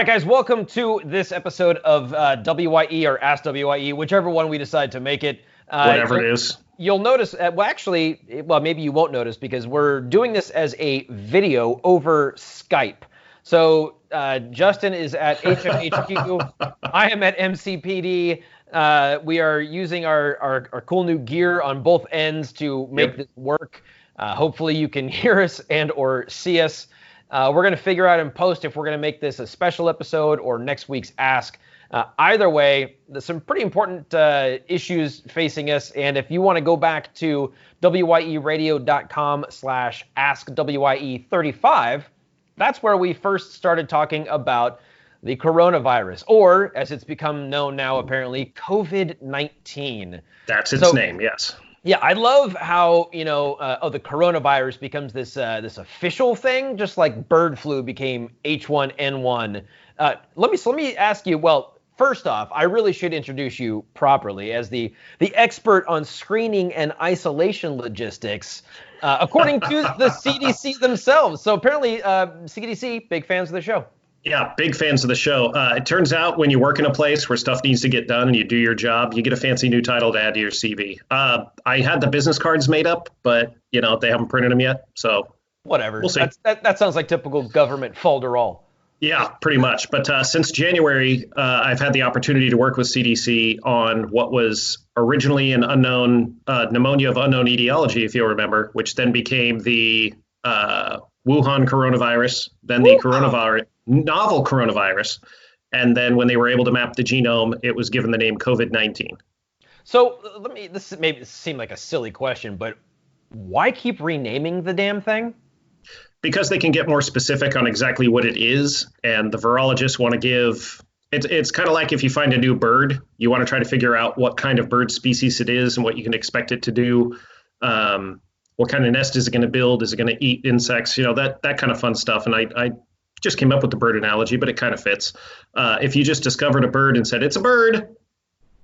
right, guys, welcome to this episode of WYE or Ask WYE, whichever one we decide to make it. Whatever it is. You'll notice, maybe you won't notice because we're doing this as a video over Skype. So Justin is at HFHQ. I am at MCPD. We are using our cool new gear on both ends to make this work. Hopefully you can hear us and or see us. We're going to figure out in post if we're going to make this a special episode or next week's Ask. Either way, there's some pretty important issues facing us. And if you want to go back to wyeradio.com/AskWYE35, that's where we first started talking about the coronavirus, or as it's become known now, apparently, COVID-19. That's its name, yes. Yeah, I love how, the coronavirus becomes this official thing, just like bird flu became H1N1. Let me ask you, well, first off, I really should introduce you properly as the expert on screening and isolation logistics, according to the CDC themselves. So apparently, CDC, big fans of the show. Yeah, big fans of the show. It turns out when you work in a place where stuff needs to get done and you do your job, you get a fancy new title to add to your CV. I had the business cards made up, but, they haven't printed them yet. So whatever. We'll see. That sounds like typical government folderol. Yeah, pretty much. But since January, I've had the opportunity to work with CDC on what was originally an unknown pneumonia of unknown etiology, if you'll remember, which then became the Wuhan coronavirus, then the novel coronavirus. And then when they were able to map the genome, it was given the name COVID-19. So this may seem like a silly question, but why keep renaming the damn thing? Because they can get more specific on exactly what it is. And the virologists want to give, it's kind of like if you find a new bird, you want to try to figure out what kind of bird species it is and what you can expect it to do. What kind of nest is it going to build? Is it going to eat insects? That kind of fun stuff. And I just came up with the bird analogy, but it kind of fits. If you just discovered a bird and said, it's a bird,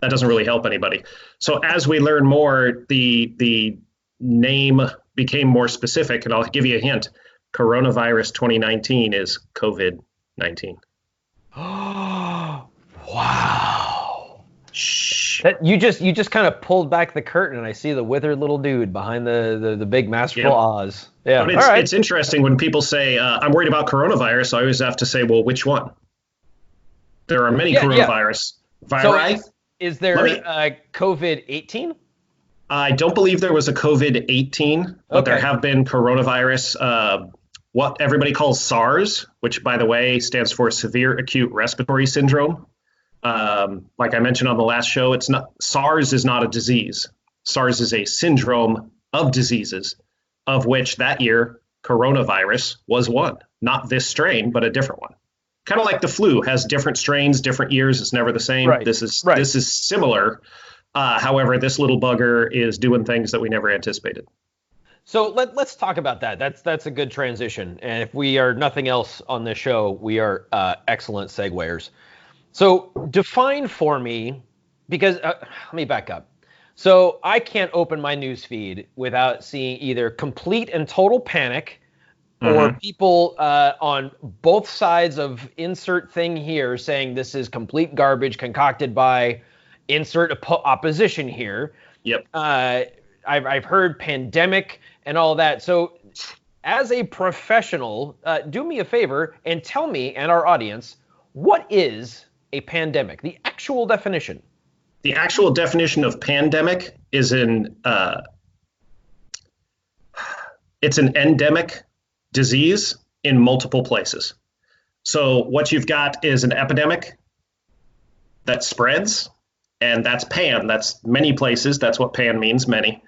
that doesn't really help anybody. So as we learn more, the name became more specific. And I'll give you a hint. Coronavirus 2019 is COVID-19. Oh, wow. Shh. You just kind of pulled back the curtain and I see the withered little dude behind the big masterful Oz. Yeah. But it's interesting when people say, I'm worried about coronavirus. I always have to say, well, which one? There are many coronavirus. So is there COVID-18? I don't believe there was a COVID-18, but there have been coronavirus, what everybody calls SARS, which, by the way, stands for Severe Acute Respiratory Syndrome. Like I mentioned on the last show, SARS is not a disease. SARS is a syndrome of diseases, of which that year coronavirus was one. Not this strain, but a different one. Kind of like the flu has different strains, different years. It's never the same. Right. This is similar. However, this little bugger is doing things that we never anticipated. So let's talk about that. That's a good transition. And if we are nothing else on this show, we are excellent seguers. So define for me, because let me back up. So I can't open my news feed without seeing either complete and total panic or people on both sides of insert thing here saying this is complete garbage concocted by insert opposition here. Yep. I've heard pandemic and all that. So as a professional, do me a favor and tell me and our audience, what is a pandemic? The actual definition. The actual definition of pandemic is it's an endemic disease in multiple places. So what you've got is an epidemic that spreads, and that's pan. That's many places. That's what pan means, many.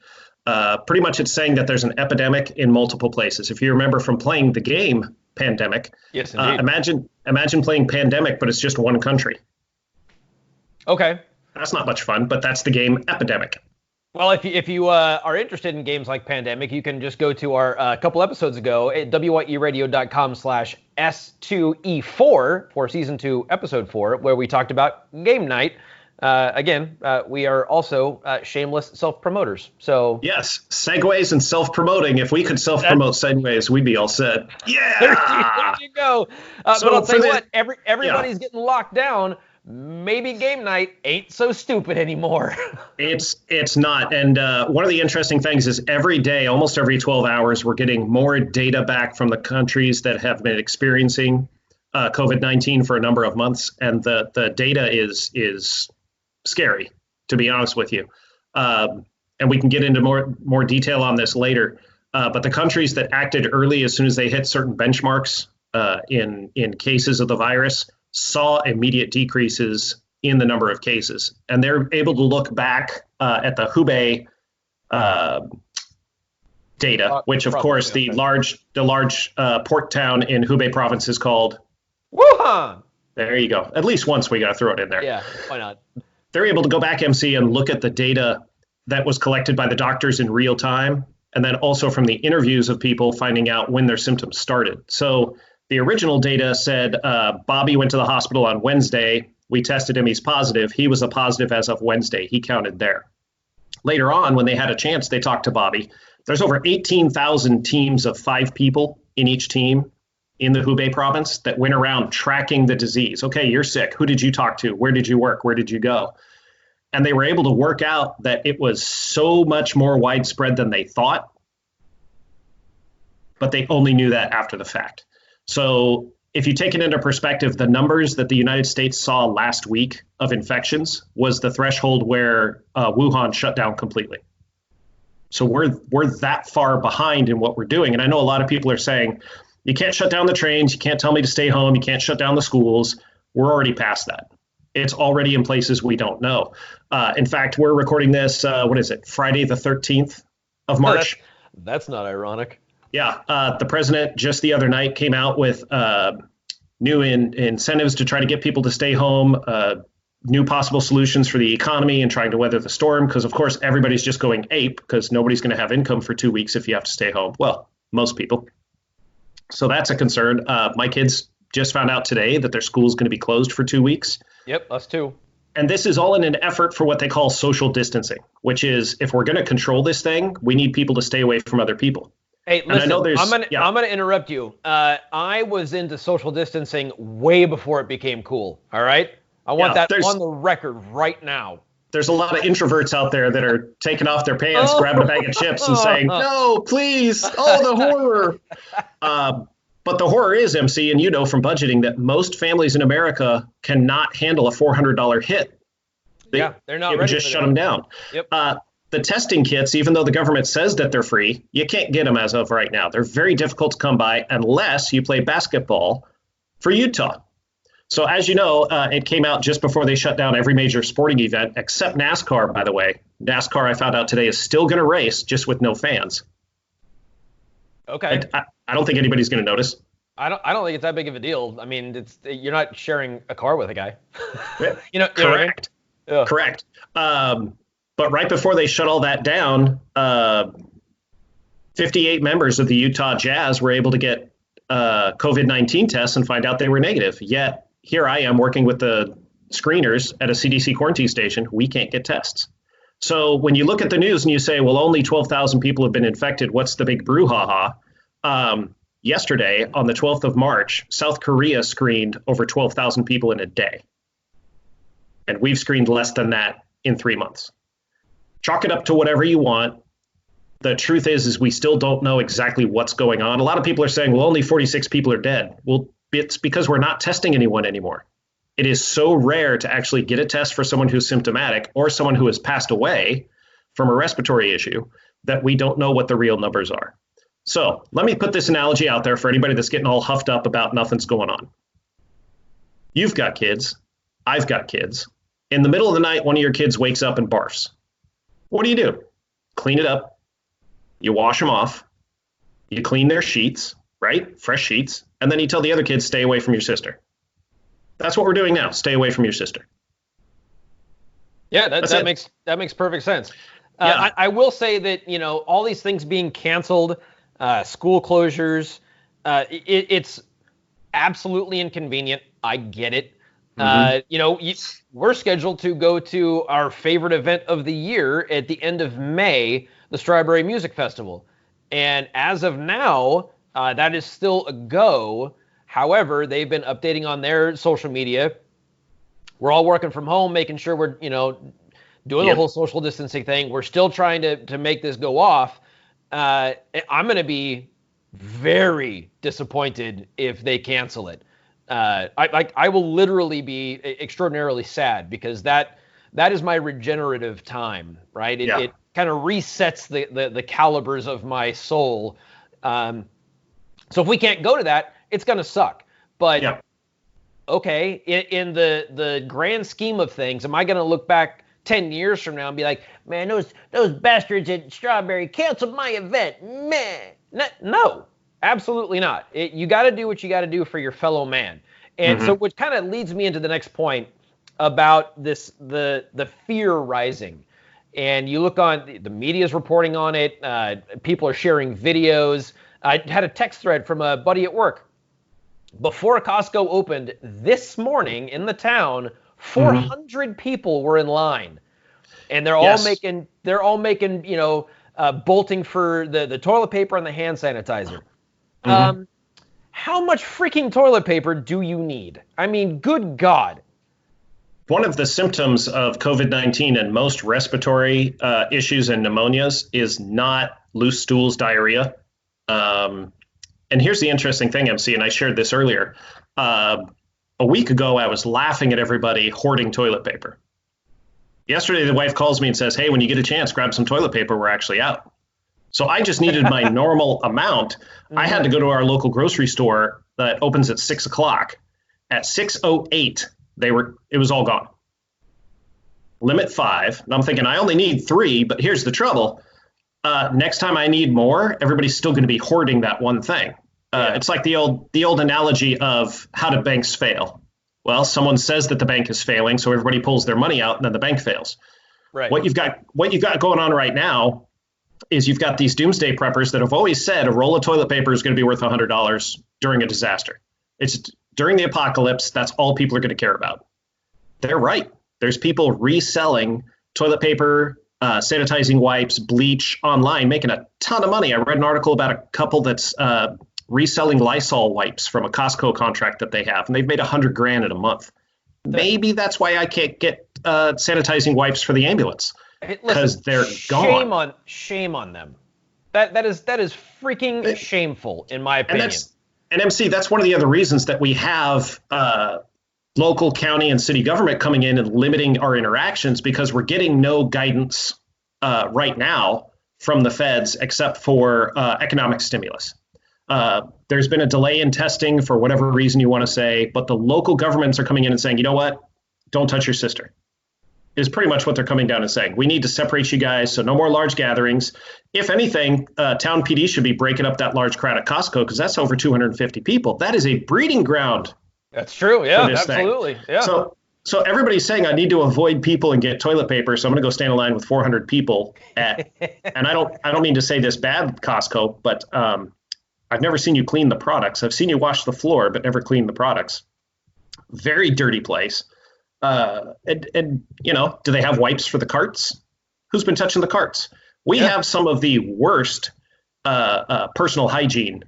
Pretty much it's saying that there's an epidemic in multiple places. If you remember from playing the game Pandemic, yes, indeed. Imagine playing Pandemic, but it's just one country. Okay. That's not much fun, but that's the game Epidemic. Well, if you are interested in games like Pandemic, you can just go to our couple episodes ago at wyeradio.com/S2E4 for season 2, episode 4, where we talked about game night. Again, we are also shameless self-promoters. So yes, segues and self-promoting. If we could self-promote segues, we'd be all set. there you go. So but I'll tell you for what, everybody's getting locked down. Maybe game night ain't so stupid anymore. It's not. And one of the interesting things is every day, almost every 12 hours, we're getting more data back from the countries that have been experiencing COVID-19 for a number of months. And the data is scary, to be honest with you. And we can get into more detail on this later. But the countries that acted early as soon as they hit certain benchmarks in cases of the virus saw immediate decreases in the number of cases. And they're able to look back at the Hubei data, which of course the large port town in Hubei province is called Wuhan. There you go. At least once we got to throw it in there. Yeah, why not? They're able to go back, MC, and look at the data that was collected by the doctors in real time, and then also from the interviews of people finding out when their symptoms started. So the original data said Bobby went to the hospital on Wednesday. We tested him. He's positive. He was a positive as of Wednesday. He counted there. Later on, when they had a chance, they talked to Bobby. There's over 18,000 teams of 5 people in each team in the Hubei province that went around tracking the disease. Okay, you're sick. Who did you talk to? Where did you work? Where did you go? And they were able to work out that it was so much more widespread than they thought, but they only knew that after the fact. So if you take it into perspective, the numbers that the United States saw last week of infections was the threshold where Wuhan shut down completely. So we're that far behind in what we're doing. And I know a lot of people are saying, you can't shut down the trains, you can't tell me to stay home, you can't shut down the schools. We're already past that. It's already in places we don't know. In fact, we're recording this, Friday the 13th of March. That's not ironic. Yeah, the president just the other night came out with new incentives to try to get people to stay home, new possible solutions for the economy and trying to weather the storm, because of course everybody's just going ape because nobody's going to have income for 2 weeks if you have to stay home. Well, most people. So that's a concern. My kids just found out today that their school is going to be closed for 2 weeks. Yep, us too. And this is all in an effort for what they call social distancing, which is if we're going to control this thing, we need people to stay away from other people. Hey, listen, I'm going to interrupt you. I was into social distancing way before it became cool, all right? I want that on the record right now. There's a lot of introverts out there that are taking off their pants, grabbing a bag of chips and saying, no, please, oh, the horror. But the horror is, MC, and you know from budgeting that most families in America cannot handle a $400 hit. They're not ready. It would just shut them down. Yep. The testing kits, even though the government says that they're free, you can't get them as of right now. They're very difficult to come by unless you play basketball for Utah. So as you know, it came out just before they shut down every major sporting event, except NASCAR, by the way. NASCAR, I found out today, is still going to race, just with no fans. Okay. I don't think anybody's going to notice. I don't think it's that big of a deal. I mean, you're not sharing a car with a guy. Correct. You know what I mean? Yeah. Correct. But right before they shut all that down, 58 members of the Utah Jazz were able to get COVID-19 tests and find out they were negative. Yet here I am working with the screeners at a CDC quarantine station. We can't get tests. So when you look at the news and you say, well, only 12,000 people have been infected, what's the big brouhaha? Yesterday, on the 12th of March, South Korea screened over 12,000 people in a day. And we've screened less than that in 3 months. Chalk it up to whatever you want. The truth is we still don't know exactly what's going on. A lot of people are saying, well, only 46 people are dead. Well, it's because we're not testing anyone anymore. It is so rare to actually get a test for someone who's symptomatic or someone who has passed away from a respiratory issue that we don't know what the real numbers are. So let me put this analogy out there for anybody that's getting all huffed up about nothing's going on. You've got kids. I've got kids. In the middle of the night, one of your kids wakes up and barfs. What do? Clean it up. You wash them off. You clean their sheets, right? Fresh sheets. And then you tell the other kids, stay away from your sister. That's what we're doing now. Stay away from your sister. Yeah, that makes perfect sense. Yeah. I will say that, you know, all these things being canceled, school closures, it's absolutely inconvenient. I get it. We're scheduled to go to our favorite event of the year at the end of May, the Strawberry Music Festival. And as of now, that is still a go. However, they've been updating on their social media. We're all working from home, making sure we're, doing the whole social distancing thing. We're still trying to make this go off. I'm going to be very disappointed if they cancel it. I will literally be extraordinarily sad because that is my regenerative time, right? It kind of resets the calibers of my soul. So if we can't go to that, it's going to suck. But okay, in the grand scheme of things, am I going to look back 10 years from now and be like, man, those bastards at Strawberry canceled my event, man? No, absolutely not. You got to do what you got to do for your fellow man. And so which kind of leads me into the next point about the fear rising. And you look on, the media's reporting on it. People are sharing videos. I had a text thread from a buddy at work. Before Costco opened this morning in the town, 400 people were in line. And they're all making, bolting for the toilet paper and the hand sanitizer. How much freaking toilet paper do you need? I mean, good God. One of the symptoms of COVID-19 and most respiratory issues and pneumonias is not loose stools, diarrhea. And here's the interesting thing, MC, and I shared this earlier. A week ago, I was laughing at everybody hoarding toilet paper. Yesterday, the wife calls me and says, hey, when you get a chance, grab some toilet paper. We're actually out. So I just needed my normal amount. I had to go to our local grocery store that opens at 6 o'clock. At 6:08, it was all gone. Limit 5. And I'm thinking I only need 3, but here's the trouble. Next time I need more, everybody's still going to be hoarding that one thing. It's like the old analogy of how do banks fail? Well, someone says that the bank is failing, so everybody pulls their money out, and then the bank fails. Right. What you've got going on right now is you've got these doomsday preppers that have always said a roll of toilet paper is going to be worth $100 during a disaster. It's during the apocalypse, that's all people are going to care about. They're right. There's people reselling toilet paper, sanitizing wipes, bleach online, making a ton of money. I read an article about a couple that's reselling Lysol wipes from a Costco contract that they have, and they've made $100,000 in a month. Maybe that's why I can't get sanitizing wipes for the ambulance. Because they're gone. Shame on them. That is freaking shameful, in my opinion. And MC, that's one of the other reasons that we have local, county, and city government coming in and limiting our interactions, because we're getting no guidance right now from the feds except for economic stimulus. There's been a delay in testing for whatever reason you want to say, but the local governments are coming in and saying, you know what? Don't touch your sister. Is pretty much what they're coming down and saying. We need to separate you guys, so no more large gatherings. If anything, town PD should be breaking up that large crowd at Costco, because that's over 250 people. That is a breeding ground. That's true. Yeah, absolutely. Yeah. So everybody's saying I need to avoid people and get toilet paper, so I'm going to go stand in line with 400 people at. And I don't mean to say this bad, Costco, but I've never seen you clean the products. I've seen you wash the floor, but never clean the products. Very dirty place. And do they have wipes for the carts? Who's been touching the carts? We have some of the worst personal hygiene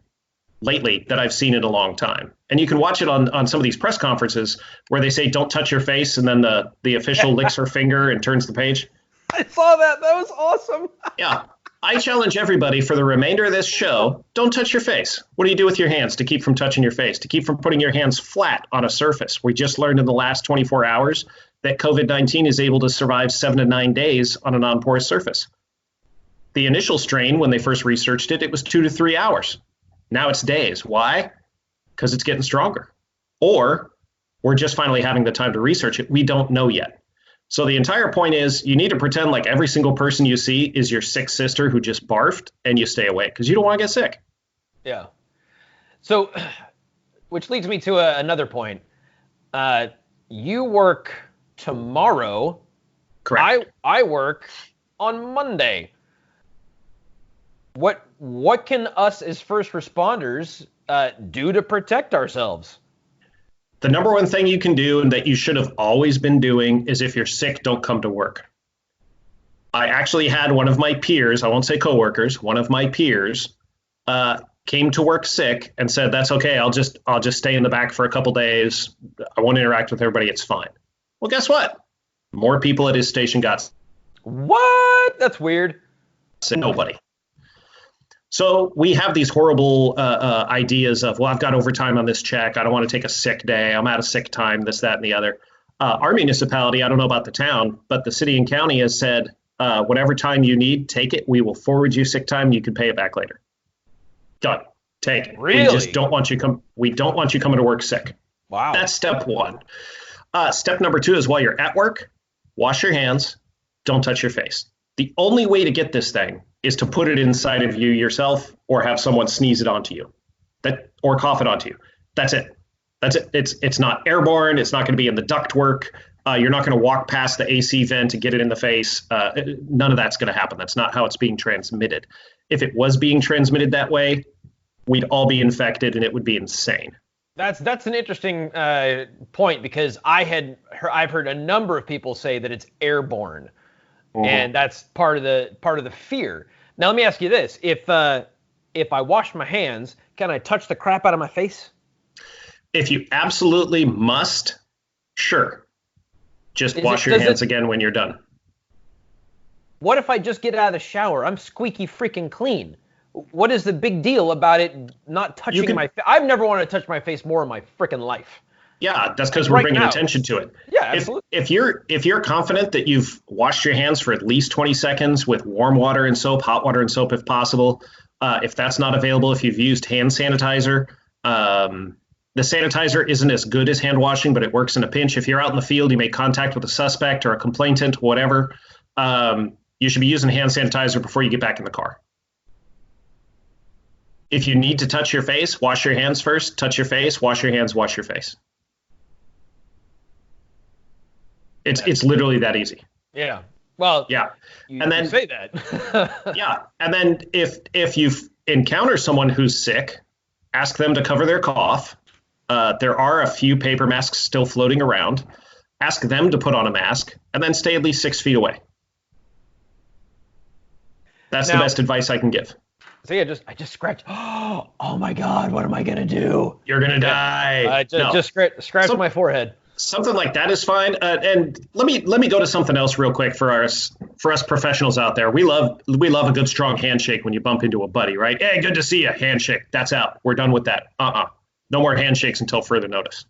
lately that I've seen in a long time. And you can watch it on some of these press conferences where they say, don't touch your face. And then the official licks her finger and turns the page. I saw that. That was awesome. Yeah. I challenge everybody for the remainder of this show, don't touch your face. What do you do with your hands to keep from touching your face, to keep from putting your hands flat on a surface? We just learned in the last 24 hours that COVID-19 is able to survive 7 to 9 days on a non-porous surface. The initial strain, when they first researched it, it was 2 to 3 hours. Now it's days. Why? Because it's getting stronger. Or we're just finally having the time to research it. We don't know yet. So the entire point is you need to pretend like every single person you see is your sick sister who just barfed, and you stay away because you don't want to get sick. Yeah. So, which leads me to another point. You work tomorrow. Correct. I work on Monday. What can us as first responders do to protect ourselves? The number one thing you can do and that you should have always been doing is if you're sick, don't come to work. I actually had one of my peers, I won't say coworkers, one of my peers came to work sick and said, that's okay. I'll just stay in the back for a couple days. I won't interact with everybody. It's fine. Well, guess what? More people at his station got sick. What? That's weird. Nobody. So we have these horrible ideas of, well, I've got overtime on this check. I don't want to take a sick day. I'm out of sick time, this, that, and the other. Our municipality, I don't know about the town, but the city and county has said, whatever time you need, take it. We will forward you sick time. You can pay it back later. Done. Take it. Really? We just don't want you we don't want you coming to work sick. Wow. That's step one. Step number two is while you're at work, wash your hands. Don't touch your face. The only way to get this thing is to put it inside of you yourself or have someone sneeze it onto you or cough it onto you. That's it. That's it. It's not airborne. It's not going to be in the ductwork. You're not going to walk past the AC vent to get it in the face. None of that's going to happen. That's not how it's being transmitted. If it was being transmitted that way, we'd all be infected and it would be insane. That's an interesting point because I've heard a number of people say that it's airborne. And that's part of the fear. Now let me ask you this: if I wash my hands, can I touch the crap out of my face? If you absolutely must, sure. Just wash your hands again when you're done. What if I just get out of the shower? I'm squeaky freaking clean. What is the big deal about it not touching my face? I've never wanted to touch my face more in my freaking life. Yeah, that's because we're bringing attention to it. Yeah, absolutely. If you're confident that you've washed your hands for at least 20 seconds with warm water and soap, hot water and soap if possible, if that's not available, if you've used hand sanitizer, the sanitizer isn't as good as hand washing, but it works in a pinch. If you're out in the field, you make contact with a suspect or a complainant, whatever, you should be using hand sanitizer before you get back in the car. If you need to touch your face, wash your hands first, touch your face, wash your hands, wash your face. It's literally that easy. Yeah. Well, yeah. You say that. Yeah. And then if you encounter someone who's sick, ask them to cover their cough. There are a few paper masks still floating around. Ask them to put on a mask and then stay at least 6 feet away. That's the best advice I can give. So yeah, I just scratched. Oh my God, what am I gonna do? You're gonna die. Just scratch my forehead. Something like that is fine. And let me go to something else real quick for us professionals out there. We love a good strong handshake when you bump into a buddy, right? Hey, good to see you. Handshake. That's out. We're done with that. No more handshakes until further notice.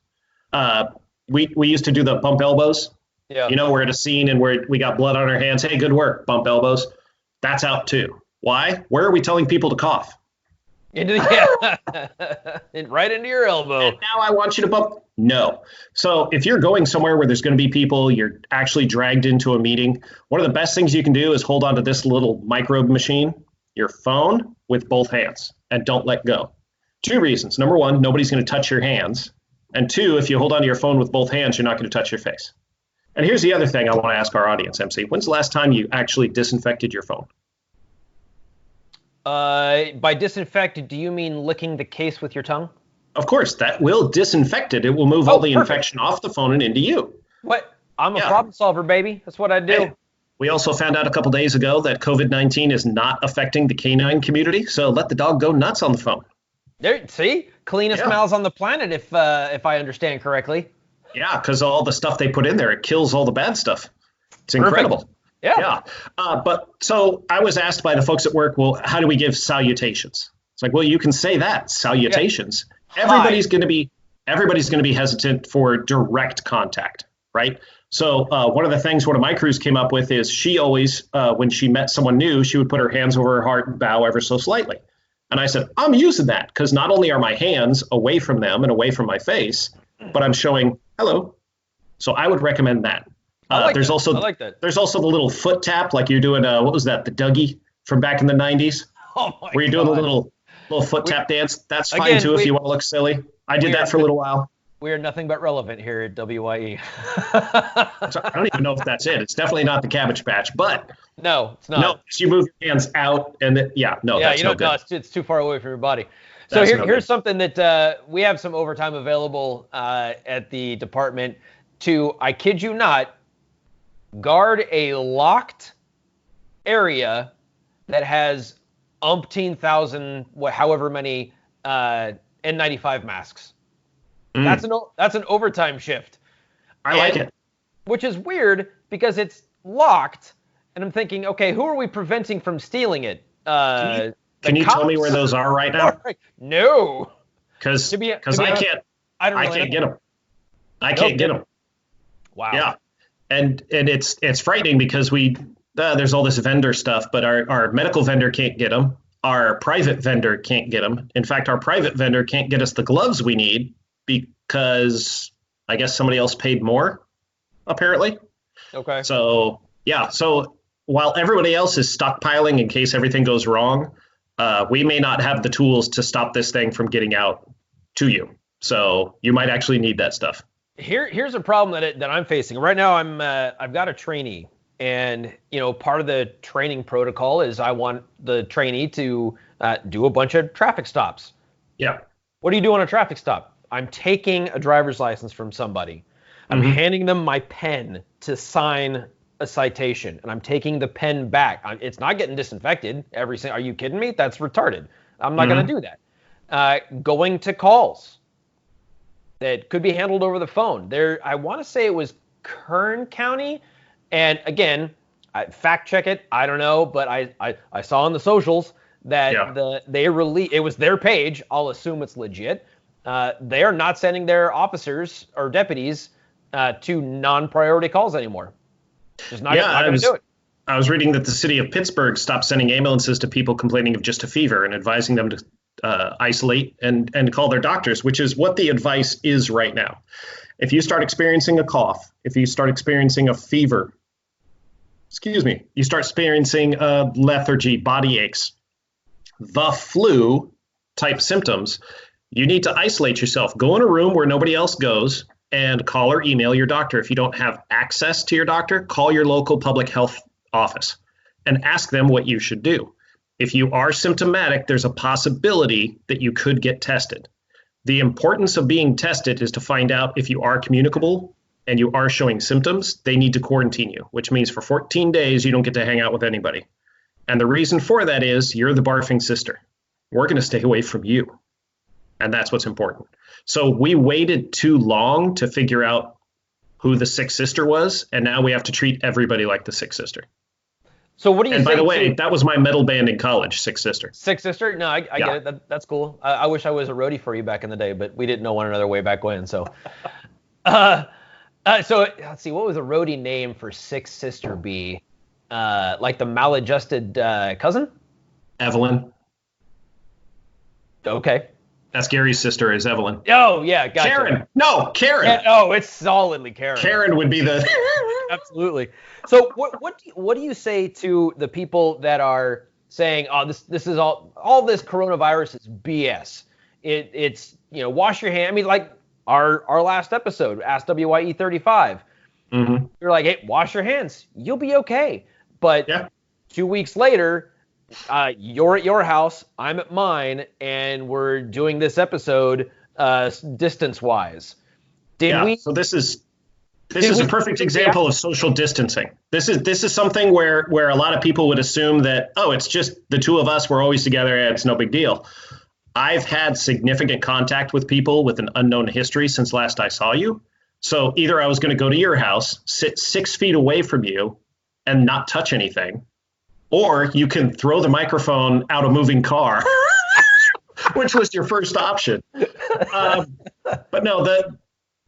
We used to do the bump elbows. Yeah. You know, we're at a scene and we got blood on our hands. Hey, good work. Bump elbows. That's out too. Why? Where are we telling people to cough? Right into your elbow. And now I want you to bump. No. So if you're going somewhere where there's going to be people, you're actually dragged into a meeting, one of the best things you can do is hold on to this little microbe machine, your phone, with both hands, and don't let go. 2 reasons. Number 1, nobody's going to touch your hands. And 2, if you hold on to your phone with both hands, you're not going to touch your face. And here's the other thing I want to ask our audience, MC. When's the last time you actually disinfected your phone? By disinfected, do you mean licking the case with your tongue? Of course, that will disinfect it. It will move all the infection off the phone and into you. What? I'm a problem solver, baby. That's what I do. Hey, we also found out a couple days ago that COVID-19 is not affecting the canine community, so let the dog go nuts on the phone. There, see? Cleanest mouths on the planet, if I understand correctly. Yeah, because all the stuff they put in there, it kills all the bad stuff. It's incredible. Perfect. Yeah. But so I was asked by the folks at work, well, how do we give salutations? It's like, well, you can say that, salutations. Yeah. Everybody's going to be hesitant for direct contact, right? So one of the things one of my crews came up with is she always, when she met someone new, she would put her hands over her heart and bow ever so slightly. And I said, I'm using that because not only are my hands away from them and away from my face, but I'm showing hello. So I would recommend that. There's also the little foot tap, like you're doing. What was that? The Dougie from back in the 90s. Oh my Where you're doing a little foot tap dance. That's fine too if you want to look silly. I did that for a little while. We are nothing but relevant here at WYE. I don't even know if that's it. It's definitely not the Cabbage Patch, but no, it's not. No, you move your hands out and that's no good. It's too far away from your body. So here's something that we have some overtime available at the department to, I kid you not, guard a locked area that has umpteen thousand, however many N95 masks. That's an overtime shift. I like it. Which is weird because it's locked, and I'm thinking, okay, who are we preventing from stealing it? Can you tell me where those are right now? No. Because I can't get them. I can't get them. Wow. Yeah. And it's frightening because there's all this vendor stuff, but our medical vendor can't get them. Our private vendor can't get them. In fact, our private vendor can't get us the gloves we need because I guess somebody else paid more, apparently. Okay. So, yeah. So while everybody else is stockpiling in case everything goes wrong, we may not have the tools to stop this thing from getting out to you. So you might actually need that stuff. Here's a problem that I'm facing right now. I've got a trainee, and part of the training protocol is I want the trainee to do a bunch of traffic stops. Yeah. What do you do on a traffic stop? I'm taking a driver's license from somebody. I'm handing them my pen to sign a citation, and I'm taking the pen back. It's not getting disinfected every single. Are you kidding me? That's retarded. I'm not going to do that. Going to calls that could be handled over the phone. I want to say it was Kern County, and again, fact check it. I don't know, but I saw on the socials that it was their page. I'll assume it's legit. They are not sending their officers or deputies to non-priority calls anymore. Just not going to do it. I was reading that the city of Pittsburgh stopped sending ambulances to people complaining of just a fever and advising them to isolate and call their doctors, which is what the advice is right now. If you start experiencing a cough, if you start experiencing a fever, you start experiencing lethargy, body aches, the flu type symptoms, you need to isolate yourself. Go in a room where nobody else goes and call or email your doctor. If you don't have access to your doctor, call your local public health office and ask them what you should do. If you are symptomatic, there's a possibility that you could get tested. The importance of being tested is to find out if you are communicable and you are showing symptoms. They need to quarantine you, which means for 14 days, you don't get to hang out with anybody. And the reason for that is you're the barfing sister. We're going to stay away from you. And that's what's important. So we waited too long to figure out who the sick sister was, and now we have to treat everybody like the sick sister. So what do you And by the way, that was my metal band in college, Sick Sister. Sick Sister? No, I get it. That's cool. I wish I was a roadie for you back in the day, but we didn't know one another way back when. So, so let's see. What was a roadie name for Sick Sister be? Like the maladjusted cousin? Evelyn. Okay. That's Gary's sister, is Evelyn. Oh, yeah, gotcha. Karen. No, Karen. It's solidly Karen. Karen would be the... Absolutely. So what do you say to the people that are saying, oh, this is all this coronavirus is BS. It's wash your hands. I mean, like our last episode, Ask WYE 35. Mm-hmm. You're like, hey, wash your hands. You'll be okay. But 2 weeks later, you're at your house, I'm at mine, and we're doing this episode distance-wise. So this is a perfect example of social distancing. This is something where a lot of people would assume that, oh, it's just the two of us, we're always together, and it's no big deal. I've had significant contact with people with an unknown history since last I saw you. So either I was going to go to your house, sit 6 feet away from you, and not touch anything, or you can throw the microphone out a moving car, which was your first option. But no,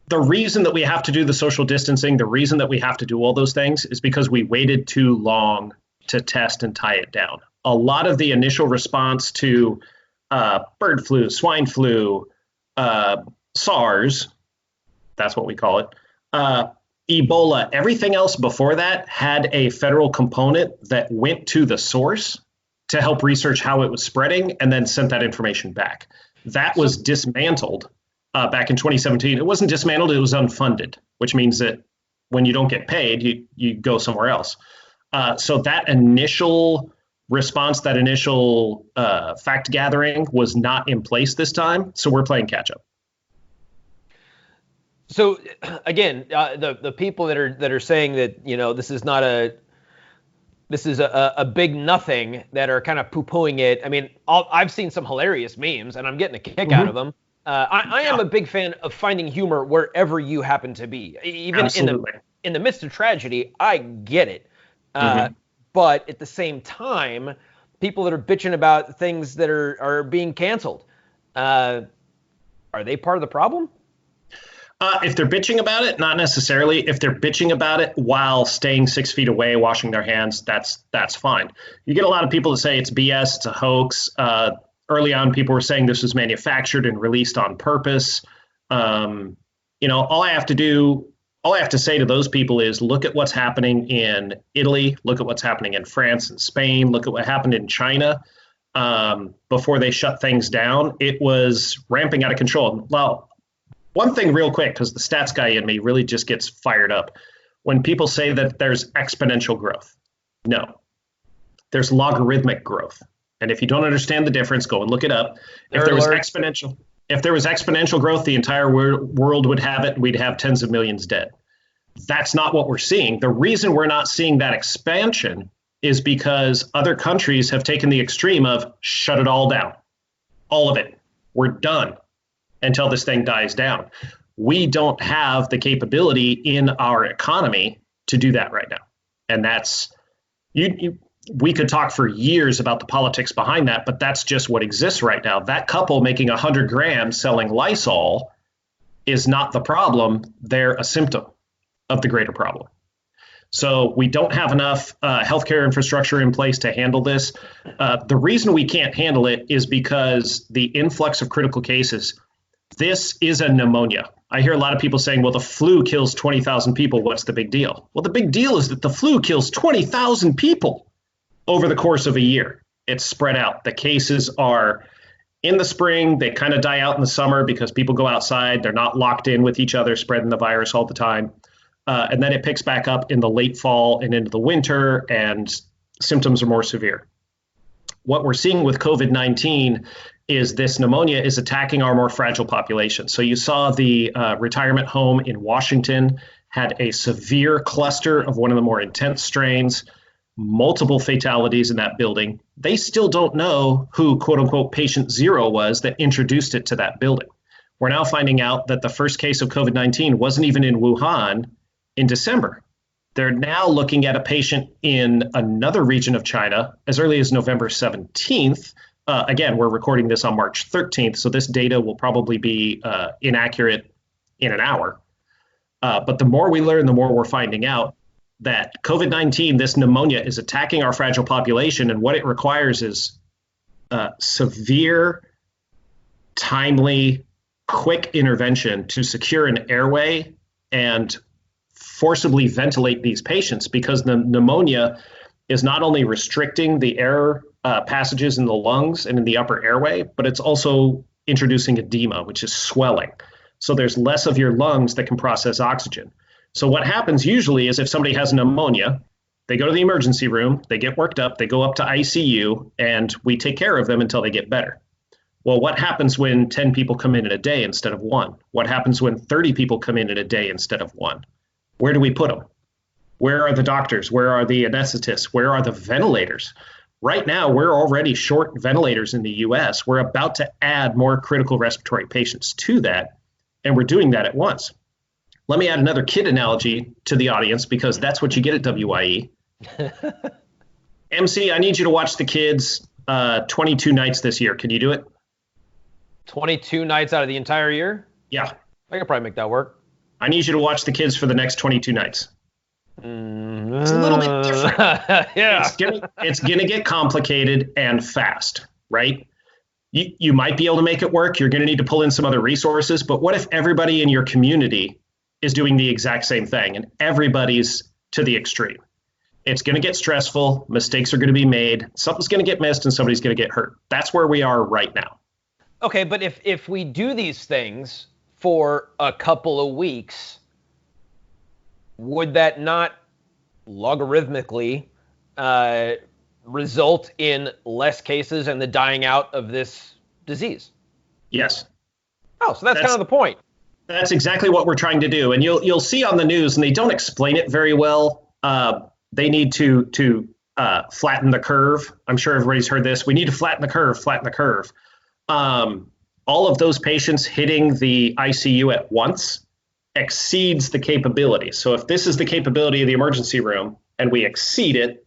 the reason that we have to do the social distancing, the reason that we have to do all those things is because we waited too long to test and tie it down. A lot of the initial response to bird flu, swine flu, SARS, that's what we call it, Ebola, everything else before that had a federal component that went to the source to help research how it was spreading and then sent that information back. That was dismantled back in 2017. It wasn't dismantled, it was unfunded, which means that when you don't get paid, you go somewhere else. So that initial response, that initial fact gathering was not in place this time. So we're playing catch up. So again, the people that are saying that, this is not a big nothing, that are kind of poo-pooing it. I mean, I've seen some hilarious memes, and I'm getting a kick out of them. I am a big fan of finding humor wherever you happen to be, even in the midst of tragedy. I get it, but at the same time, people that are bitching about things that are being canceled, are they part of the problem? If they're bitching about it, not necessarily. If they're bitching about it while staying 6 feet away, washing their hands, that's fine. You get a lot of people that say it's BS, it's a hoax. Early on, people were saying this was manufactured and released on purpose. All I have to say to those people is look at what's happening in Italy, look at what's happening in France and Spain, look at what happened in China before they shut things down. It was ramping out of control. Well, one thing real quick, because the stats guy in me really just gets fired up. When people say that there's exponential growth, no, there's logarithmic growth. And if you don't understand the difference, go and look it up. If there was exponential growth, the entire world would have it. We'd have tens of millions dead. That's not what we're seeing. The reason we're not seeing that expansion is because other countries have taken the extreme of shut it all down. All of it. We're done until this thing dies down. We don't have the capability in our economy to do that right now. And that's, we could talk for years about the politics behind that, but that's just what exists right now. That couple making 100 grand selling Lysol is not the problem. They're a symptom of the greater problem. So we don't have enough healthcare infrastructure in place to handle this. The reason we can't handle it is because the influx of critical cases. This is a pneumonia. I hear a lot of people saying, well, the flu kills 20,000 people. What's the big deal? Well, the big deal is that the flu kills 20,000 people over the course of a year. It's spread out. The cases are in the spring. They kind of die out in the summer because people go outside. They're not locked in with each other, spreading the virus all the time. And then it picks back up in the late fall and into the winter, and symptoms are more severe. What we're seeing with COVID-19 is this pneumonia is attacking our more fragile population. So you saw the retirement home in Washington had a severe cluster of one of the more intense strains, multiple fatalities in that building. They still don't know who, quote unquote, patient zero was that introduced it to that building. We're now finding out that the first case of COVID-19 wasn't even in Wuhan in December. They're now looking at a patient in another region of China as early as November 17th. Again, we're recording this on March 13th, so this data will probably be inaccurate in an hour. But the more we learn, the more we're finding out that COVID-19, this pneumonia, is attacking our fragile population, and what it requires is severe, timely, quick intervention to secure an airway and forcibly ventilate these patients, because the pneumonia is not only restricting the air passages in the lungs and in the upper airway, but it's also introducing edema, which is swelling. So there's less of your lungs that can process oxygen. So what happens usually is if somebody has pneumonia, they go to the emergency room, they get worked up, they go up to ICU, and we take care of them until they get better. Well, what happens when 10 people come in a day instead of one? What happens when 30 people come in a day instead of one? Where do we put them? Where are the doctors? Where are the anesthetists? Where are the ventilators? Right now, we're already short ventilators in the US. We're about to add more critical respiratory patients to that, and we're doing that at once. Let me add another kid analogy to the audience, because that's what you get at WIE. MC, I need you to watch the kids 22 nights this year. Can you do it? 22 nights out of the entire year? Yeah. I could probably make that work. I need you to watch the kids for the next 22 nights. It's a little bit different. Yeah. It's gonna get complicated and fast, right? You might be able to make it work. You're gonna need to pull in some other resources, but what if everybody in your community is doing the exact same thing and everybody's to the extreme? It's gonna get stressful. Mistakes are gonna be made. Something's gonna get missed and somebody's gonna get hurt. That's where we are right now. Okay, but if we do these things for a couple of weeks, would that not logarithmically result in less cases and the dying out of this disease. Yes. Oh, so that's kind of the point. That's exactly what we're trying to do. And you'll see on the news, and they don't explain it very well. They need to flatten the curve. I'm sure everybody's heard this. We need to flatten the curve, flatten the curve. All of those patients hitting the ICU at once exceeds the capability. So if this is the capability of the emergency room and we exceed it,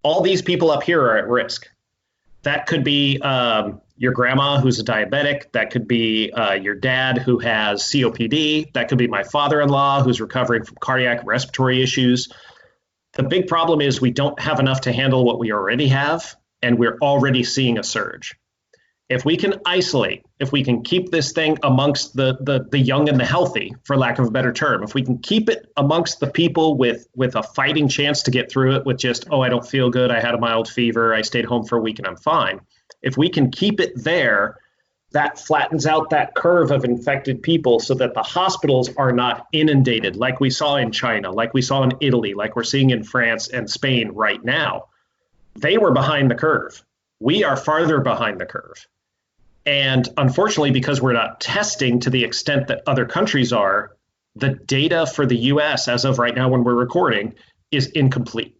all these people up here are at risk. That could be your grandma who's a diabetic. That could be your dad who has COPD. That could be my father-in-law who's recovering from cardiac respiratory issues. The big problem is we don't have enough to handle what we already have, and we're already seeing a surge. If we can isolate, if we can keep this thing amongst the young and the healthy, for lack of a better term, if we can keep it amongst the people with a fighting chance to get through it with just, oh, I don't feel good, I had a mild fever, I stayed home for a week and I'm fine. If we can keep it there, that flattens out that curve of infected people so that the hospitals are not inundated like we saw in China, like we saw in Italy, like we're seeing in France and Spain right now. They were behind the curve. We are farther behind the curve. And unfortunately, because we're not testing to the extent that other countries are, the data for the US as of right now when we're recording is incomplete.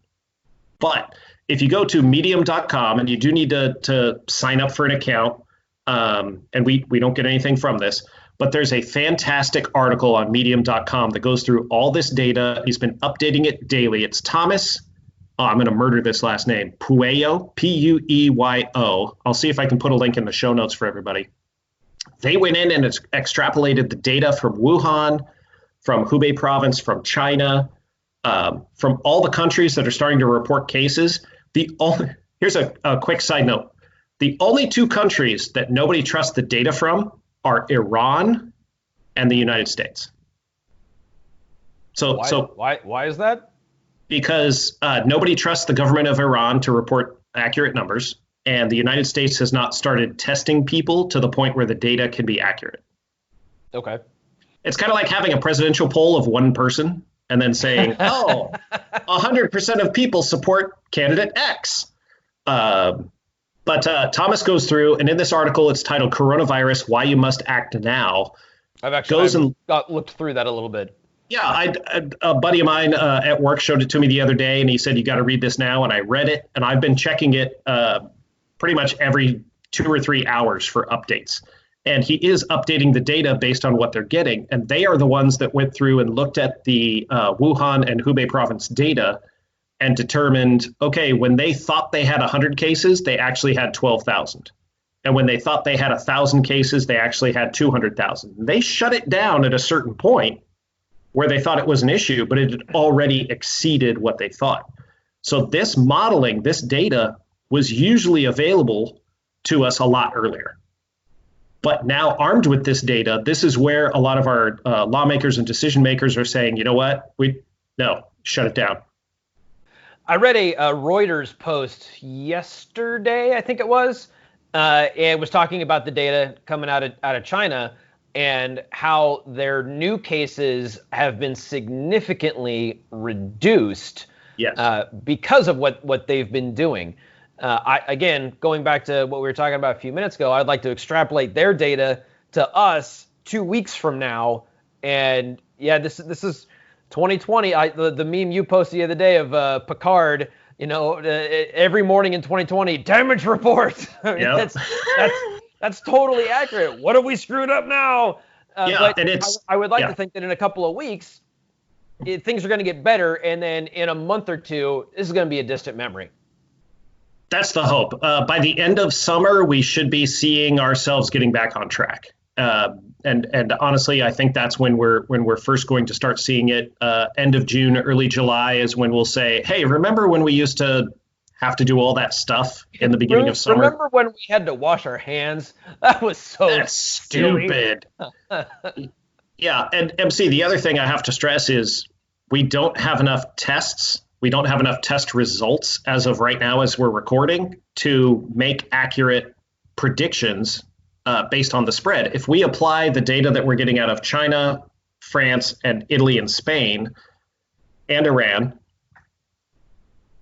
But if you go to medium.com, and you do need to sign up for an account, and we don't get anything from this, but there's a fantastic article on medium.com that goes through all this data. He's been updating it daily. It's Thomas, I'm going to murder this last name, Pueyo, Pueyo. I'll see if I can put a link in the show notes for everybody. They went in and extrapolated the data from Wuhan, from Hubei province, from China, from all the countries that are starting to report cases. Here's a quick side note. The only two countries that nobody trusts the data from are Iran and the United States. Why is that? Because nobody trusts the government of Iran to report accurate numbers, and the United States has not started testing people to the point where the data can be accurate. Okay. It's kind of like having a presidential poll of one person and then saying, 100% of people support candidate X. But Thomas goes through, and in this article, it's titled Coronavirus, Why You Must Act Now. I've looked through that a little bit. Yeah, a buddy of mine at work showed it to me the other day, and he said, you got to read this now. And I read it, and I've been checking it pretty much every 2 or 3 hours for updates. And he is updating the data based on what they're getting. And they are the ones that went through and looked at the Wuhan and Hubei province data and determined, okay, when they thought they had 100 cases, they actually had 12,000. And when they thought they had 1,000 cases, they actually had 200,000. They shut it down at a certain point where they thought it was an issue, but it had already exceeded what they thought. So this modeling, this data was usually available to us a lot earlier. But now armed with this data, this is where a lot of our lawmakers and decision makers are saying, you know what, shut it down. I read a Reuters post yesterday, I think it was. It was talking about the data coming out of China and how their new cases have been significantly reduced. Yes. Because of what they've been doing. Again, going back to what we were talking about a few minutes ago, I'd like to extrapolate their data to us 2 weeks from now. And yeah, this is 2020. The meme you posted the other day of Picard, every morning in 2020, damage report. Yep. That's totally accurate. What have we screwed up now? But I would like to think that in a couple of weeks, things are going to get better, and then in a month or two, this is going to be a distant memory. That's the hope. By the end of summer, we should be seeing ourselves getting back on track. And honestly, I think that's when we're first going to start seeing it. End of June, early July is when we'll say, hey, remember when we used to have to do all that stuff in the beginning of summer? Remember when we had to wash our hands? That was so stupid. Yeah, and MC, the other thing I have to stress is we don't have enough tests. We don't have enough test results as of right now as we're recording to make accurate predictions based on the spread. If we apply the data that we're getting out of China, France, and Italy and Spain, and Iran,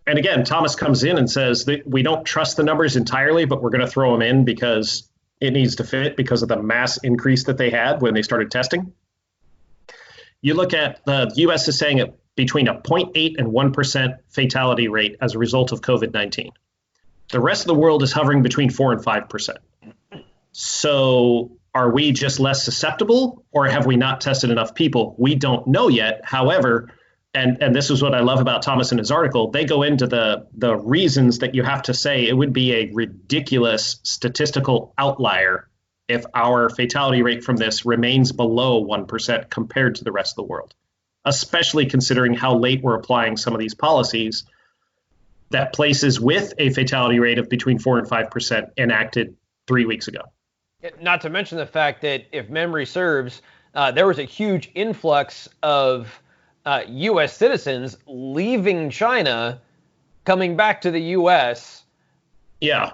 And again, Thomas comes in and says that we don't trust the numbers entirely, but we're going to throw them in because it needs to fit because of the mass increase that they had when they started testing. You look at the US is saying between a 0.8 and 1% fatality rate as a result of COVID-19. The rest of the world is hovering between 4 and 5%. So are we just less susceptible, or have we not tested enough people? We don't know yet. However, and this is what I love about Thomas in his article, they go into the reasons that you have to say it would be a ridiculous statistical outlier if our fatality rate from this remains below 1% compared to the rest of the world, especially considering how late we're applying some of these policies that places with a fatality rate of between 4 and 5% enacted 3 weeks ago. Not to mention the fact that, if memory serves, there was a huge influx of U.S. citizens leaving China, coming back to the U.S. Yeah.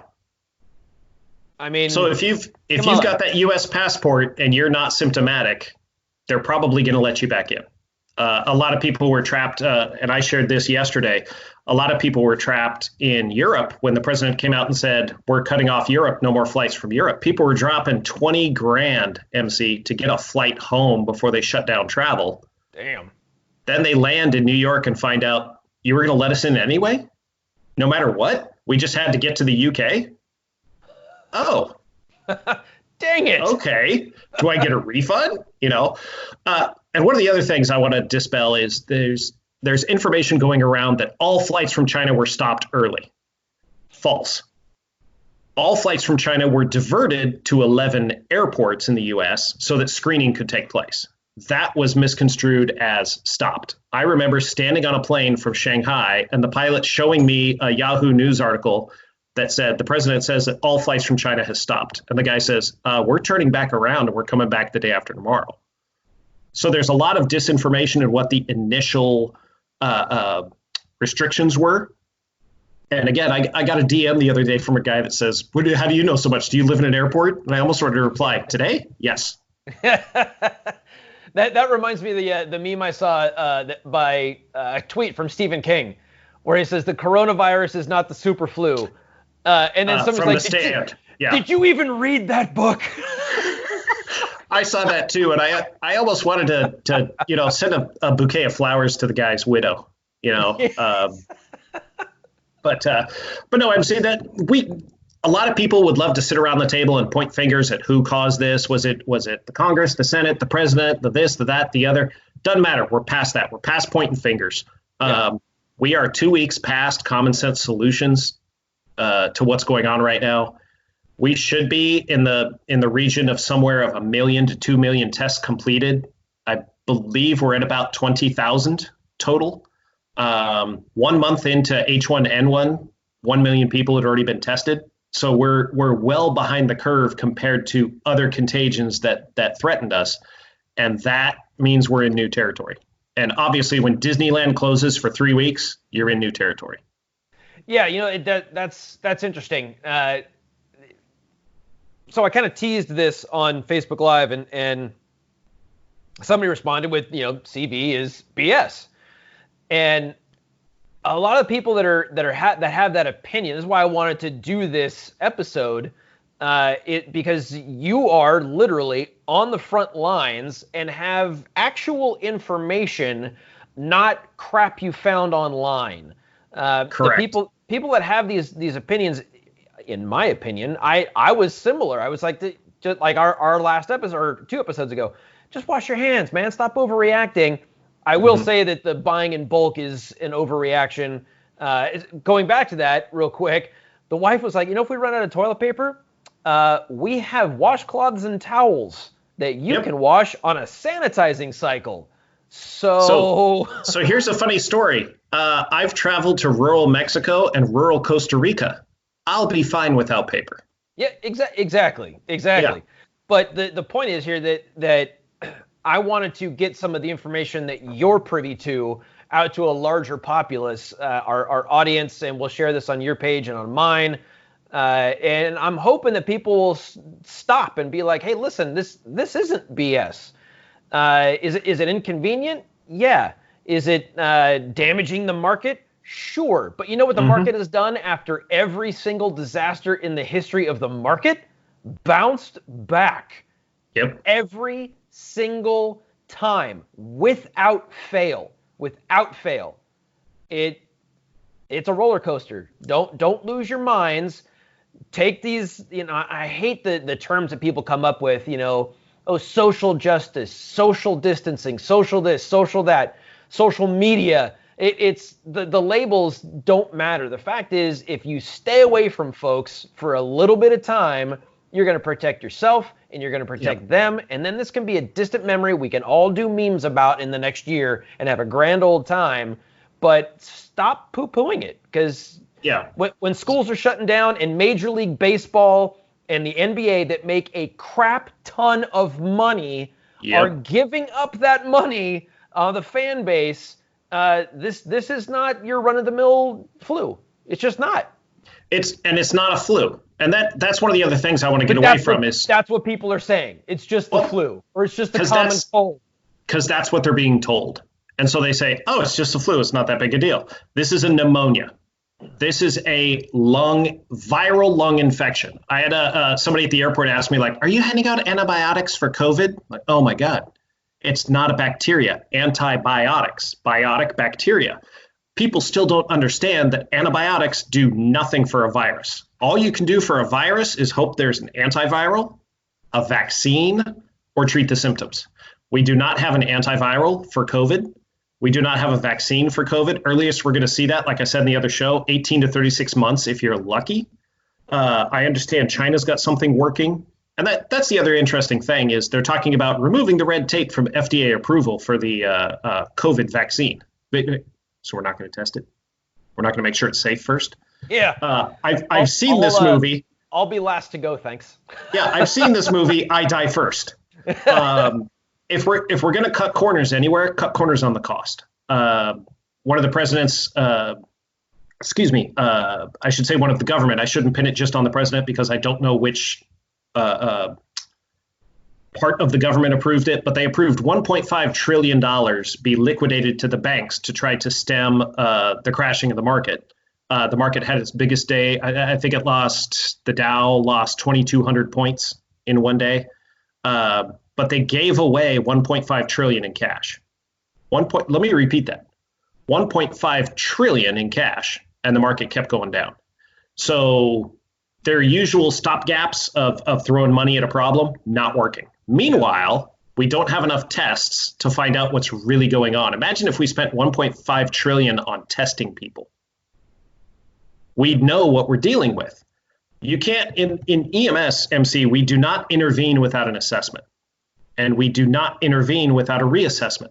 I mean, so if you've got that U.S. passport and you're not symptomatic, they're probably going to let you back in. A lot of people were trapped, and I shared this yesterday. A lot of people were trapped in Europe when the president came out and said, we're cutting off Europe, no more flights from Europe. People were dropping 20 grand, MC, to get a flight home before they shut down travel. Damn. Then they land in New York and find out you were going to let us in anyway, no matter what. We just had to get to the UK. Oh, dang it. Okay. Do I get a refund? And one of the other things I want to dispel is there's information going around that all flights from China were stopped early. False. All flights from China were diverted to 11 airports in the US so that screening could take place. That was misconstrued as stopped. I remember standing on a plane from Shanghai and the pilot showing me a Yahoo News article that said, the president says that all flights from China has stopped. And the guy says, we're turning back around and we're coming back the day after tomorrow. So there's a lot of disinformation in what the initial restrictions were. And again, I got a DM the other day from a guy that says, how do you know so much? Do you live in an airport? And I almost wanted to reply, today? Yes. That reminds me of the meme I saw by a tweet from Stephen King, where he says the coronavirus is not the super flu. And then someone's like, did you even read that book? I saw that too, and I almost wanted to send a bouquet of flowers to the guy's widow, but no, I'm saying that a lot of people would love to sit around the table and point fingers at who caused this. Was it the Congress, the Senate, the president, the this, the that, the other? Doesn't matter. We're past that. We're past pointing fingers. Yeah. We are 2 weeks past common sense solutions to what's going on right now. We should be in the region of somewhere of 1 million to 2 million tests completed. I believe we're at about 20,000 total. 1 month into H1N1, 1 million people had already been tested. So we're well behind the curve compared to other contagions that threatened us. And that means we're in new territory. And obviously when Disneyland closes for 3 weeks, you're in new territory. Yeah, that's interesting. So I kind of teased this on Facebook Live, and somebody responded with, CB is BS. And a lot of people that have that opinion, this is why I wanted to do this episode, because you are literally on the front lines and have actual information, not crap you found online. Correct. The people that have these opinions, in my opinion, I was similar. I was like, just like our last episode or 2 episodes ago, just wash your hands, man. Stop overreacting. I will say that the buying in bulk is an overreaction. Going back to that real quick, the wife was like, if we run out of toilet paper, we have washcloths and towels that you can wash on a sanitizing cycle. So here's a funny story. I've traveled to rural Mexico and rural Costa Rica. I'll be fine without paper. Yeah, exactly. Yeah. But the point is here that I wanted to get some of the information that you're privy to out to a larger populace, our audience, and we'll share this on your page and on mine. And I'm hoping that people will stop and be like, hey, listen, this isn't BS. Is it inconvenient? Yeah. Is it damaging the market? Sure. But you know what the market has done after every single disaster in the history of the market? Bounced back. Yep. Every single time, without fail. Without fail. It's a roller coaster. Don't lose your minds. Take these, I hate the terms that people come up with, social justice, social distancing, social this, social that, social media. It's the labels don't matter. The fact is, if you stay away from folks for a little bit of time, you're going to protect yourself and you're going to protect them. And then this can be a distant memory we can all do memes about in the next year and have a grand old time. But stop poo-pooing it, because when schools are shutting down and Major League Baseball and the NBA that make a crap ton of money are giving up that money, the fan base, this is not your run-of-the-mill flu. It's just not. It's not a flu. And that's one of the other things I want to get away from is... That's what people are saying. It's just the flu, or it's just a common cold. Because that's what they're being told. And so they say, oh, it's just a flu. It's not that big a deal. This is a pneumonia. This is a viral lung infection. I had somebody at the airport ask me, like, are you handing out antibiotics for COVID? Like, oh, my God. It's not a bacteria. Antibiotics, biotic bacteria. People still don't understand that antibiotics do nothing for a virus. All you can do for a virus is hope there's an antiviral, a vaccine, or treat the symptoms. We do not have an antiviral for COVID. We do not have a vaccine for COVID. Earliest we're going to see that, like I said in the other show, 18 to 36 months if you're lucky. I understand China's got something working. And that's the other interesting thing is they're talking about removing the red tape from FDA approval for the COVID vaccine. So we're not going to test it. We're not going to make sure it's safe first. Yeah. I've seen this movie. I'll be last to go, thanks. Yeah, I've seen this movie, I Die First. If we're going to cut corners anywhere, cut corners on the cost. One of the presidents, I should say one of the government. I shouldn't pin it just on the president because I don't know which part of the government approved it, but they approved $1.5 trillion be liquidated to the banks to try to stem the crashing of the market. The market had its biggest day. I think the Dow lost 2,200 points in one day. But they gave away 1.5 trillion in cash. Let me repeat that. 1.5 trillion in cash, and the market kept going down. So their usual stopgaps of throwing money at a problem, not working. Meanwhile, we don't have enough tests to find out what's really going on. Imagine if we spent 1.5 trillion on testing people. We'd know what we're dealing with. You can't, in EMS, MC, we do not intervene without an assessment. And we do not intervene without a reassessment.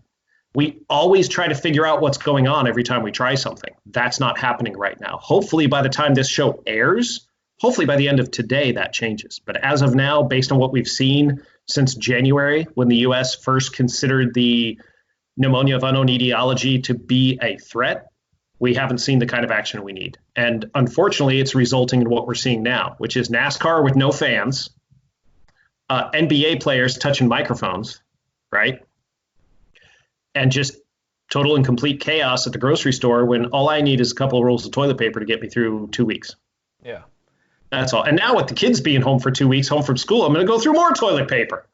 We always try to figure out what's going on every time we try something. That's not happening right now. Hopefully by the time this show airs, hopefully by the end of today, that changes. But as of now, based on what we've seen since January, when the U.S. first considered the pneumonia of unknown etiology to be a threat, we haven't seen the kind of action we need. And unfortunately, it's resulting in what we're seeing now, which is NASCAR with no fans, NBA players touching microphones, right? And just total and complete chaos at the grocery store when all I need is a couple of rolls of toilet paper to get me through 2 weeks. Yeah. That's all. And now with the kids being home for 2 weeks, home from school, I'm going to go through more toilet paper.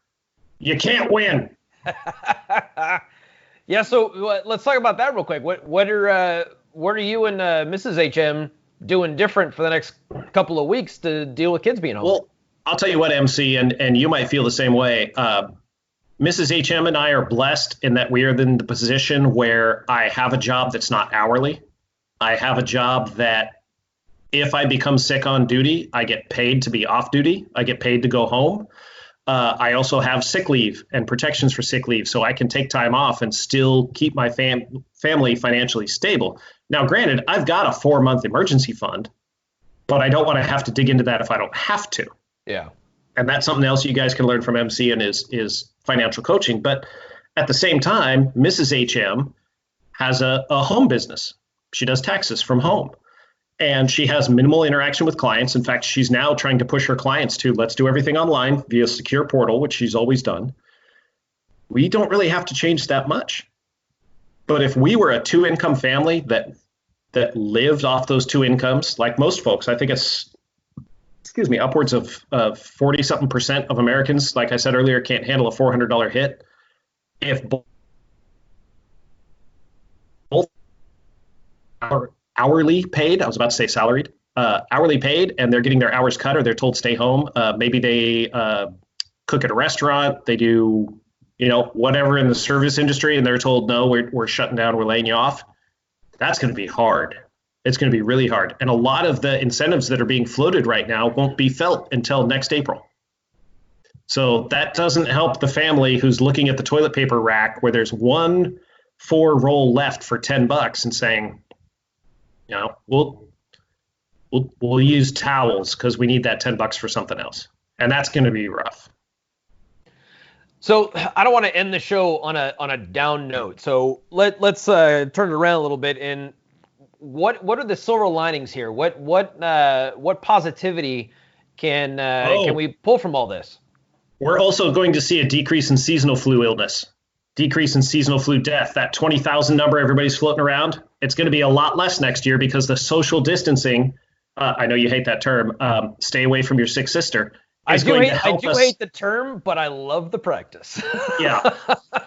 You can't win. Yeah, so let's talk about that real quick. What are you and Mrs. HM doing different for the next couple of weeks to deal with kids being home? Well, I'll tell you what, MC, and you might feel the same way. Mrs. HM and I are blessed in that we are in the position where I have a job that's not hourly. I have a job that if I become sick on duty, I get paid to be off duty. I get paid to go home. I also have sick leave and protections for sick leave, so I can take time off and still keep my family financially stable. Now, granted, I've got a 4-month emergency fund, but I don't want to have to dig into that if I don't have to. Yeah. And that's something else you guys can learn from MC and is financial coaching. But at the same time, Mrs. HM has a home business. She does taxes from home. And she has minimal interaction with clients. In fact, she's now trying to push her clients to let's do everything online via secure portal, which she's always done. We don't really have to change that much. But if we were a 2-income family that that lived off those two incomes, like most folks. I think it's, upwards of 40-something% of Americans, like I said earlier, can't handle a $400 hit. If both are hourly paid, I was about to say salaried, hourly paid, and they're getting their hours cut or they're told stay home. Maybe they cook at a restaurant, they do, whatever in the service industry, and they're told, no, we're shutting down, we're laying you off. That's going to be hard. It's going to be really hard. And a lot of the incentives that are being floated right now won't be felt until next April. So that doesn't help the family who's looking at the toilet paper rack where there's 1 4-roll left for $10 and saying, we'll use towels because we need that $10 for something else. And that's going to be rough. So I don't want to end the show on a down note. So let's turn it around a little bit. And what are the silver linings here? What positivity can we pull from all this? We're also going to see a decrease in seasonal flu illness, decrease in seasonal flu death. That 20,000 number everybody's floating around, it's going to be a lot less next year because the social distancing, I know you hate that term, stay away from your sick sister. I do hate the term, but I love the practice. Yeah,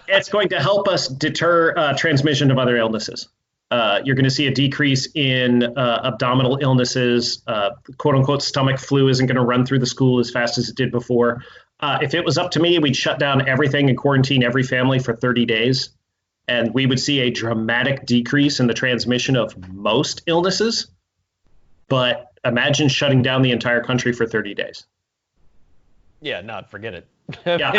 it's going to help us deter transmission of other illnesses. You're going to see a decrease in abdominal illnesses. Quote unquote stomach flu isn't going to run through the school as fast as it did before. If it was up to me, we'd shut down everything and quarantine every family for 30 days. And we would see a dramatic decrease in the transmission of most illnesses. But imagine shutting down the entire country for 30 days. Yeah, no, forget it. Yeah,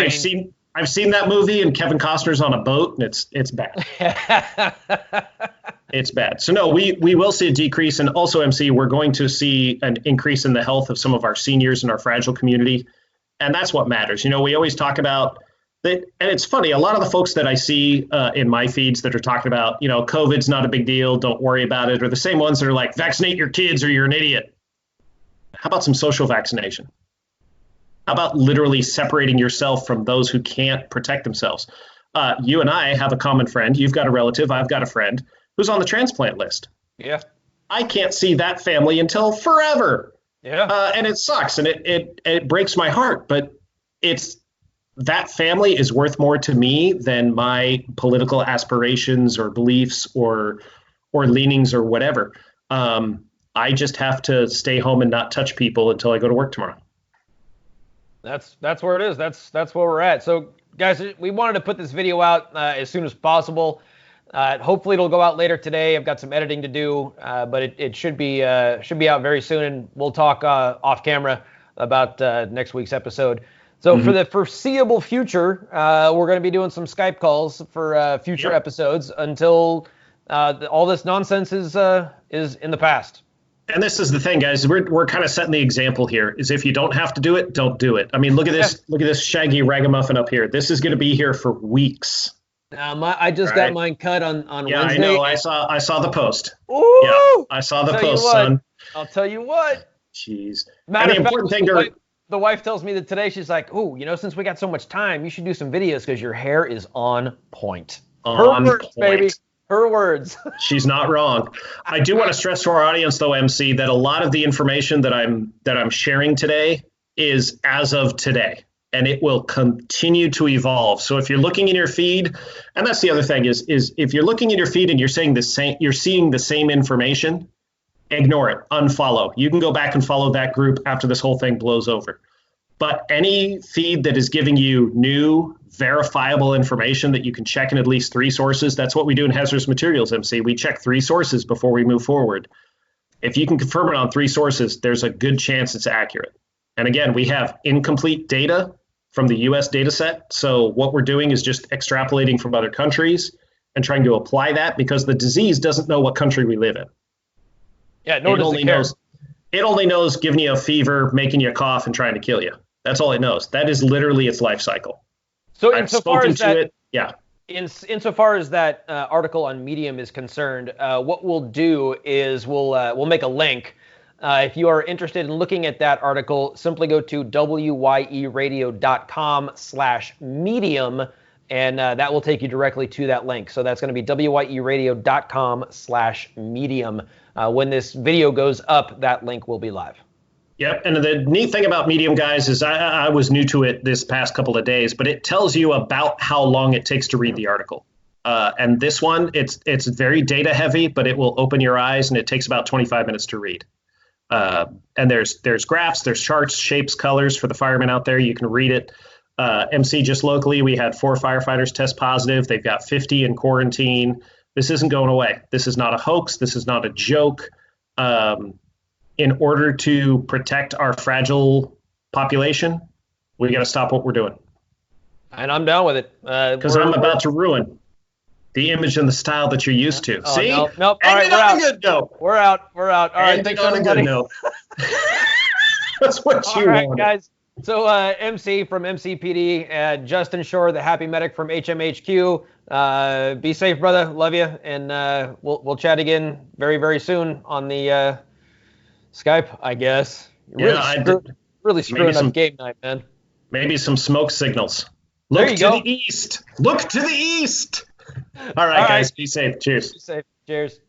I've seen that movie, and Kevin Costner's on a boat, and it's bad. It's bad. So no, we will see a decrease, and also, MC, we're going to see an increase in the health of some of our seniors in our fragile community, and that's what matters. We always talk about that, and it's funny. A lot of the folks that I see in my feeds that are talking about, COVID's not a big deal, don't worry about it, are the same ones that are like, vaccinate your kids or you're an idiot. How about some social vaccination? How about literally separating yourself from those who can't protect themselves? You and I have a common friend. You've got a relative. I've got a friend who's on the transplant list. Yeah. I can't see that family until forever. Yeah. And it sucks, and it breaks my heart. But that family is worth more to me than my political aspirations or beliefs or leanings or whatever. I just have to stay home and not touch people until I go to work tomorrow. That's where it is. That's where we're at. So, guys, we wanted to put this video out as soon as possible. Hopefully, it'll go out later today. I've got some editing to do, but it should be out very soon, and we'll talk off camera about next week's episode. So, for the foreseeable future, we're going to be doing some Skype calls for future episodes until all this nonsense is in the past. And this is the thing, guys. We're kind of setting the example here. Is if you don't have to do it, don't do it. I mean, look at this. Look at this shaggy ragamuffin up here. This is going to be here for weeks. I just got mine cut on Wednesday. I know. I saw the post. Ooh, yeah, I saw the post, son. I'll tell you what. Jeez. Matter of fact, the wife tells me that today she's like, "Oh, since we got so much time, you should do some videos because your hair is on point." Her words, baby. Her words. She's not wrong. I do want to stress to our audience, though, MC, that a lot of the information that I'm sharing today is as of today, and it will continue to evolve. So if you're looking in your feed, and that's the other thing is if you're looking in your feed and you're seeing the same information, ignore it, unfollow. You can go back and follow that group after this whole thing blows over. But any feed that is giving you new, verifiable information that you can check in at least 3 sources, that's what we do in Hazardous Materials, MC. We check 3 sources before we move forward. If you can confirm it on 3 sources, there's a good chance it's accurate. And again, we have incomplete data from the US data set. So what we're doing is just extrapolating from other countries and trying to apply that because the disease doesn't know what country we live in. Yeah, nor does it care. It only knows giving you a fever, making you cough, and trying to kill you. That's all it knows. That is literally its life cycle. So insofar as that, yeah. Insofar as that article on Medium is concerned, what we'll do is we'll make a link. If you are interested in looking at that article, simply go to wyeradio.com/medium, and that will take you directly to that link. So that's going to be wyeradio.com/medium. When this video goes up, that link will be live. Yep. And the neat thing about Medium, guys, is I was new to it this past couple of days, but it tells you about how long it takes to read the article. And this one, it's very data heavy, but it will open your eyes, and it takes about 25 minutes to read. And there's graphs, there's charts, shapes, colors for the firemen out there. You can read it. MC, just locally, we had 4 firefighters test positive. They've got 50 in quarantine. This isn't going away. This is not a hoax. This is not a joke. In order to protect our fragile population, we got to stop what we're doing. And I'm down with it. Because I'm about to ruin the image and the style that you're used to. See? Nope. All right, we're out. Good note. We're out. All right, thanks everybody. That's what you want. All right, guys. So MC from MCPD, Justin Shore, the happy medic from HMHQ. Be safe, brother. Love you, and we'll chat again very, very soon on the Skype, I guess. Really screwing up game night, man. Maybe some smoke signals. Look to the east. Look to the east. All right, guys. Be safe. Cheers. Be safe. Cheers.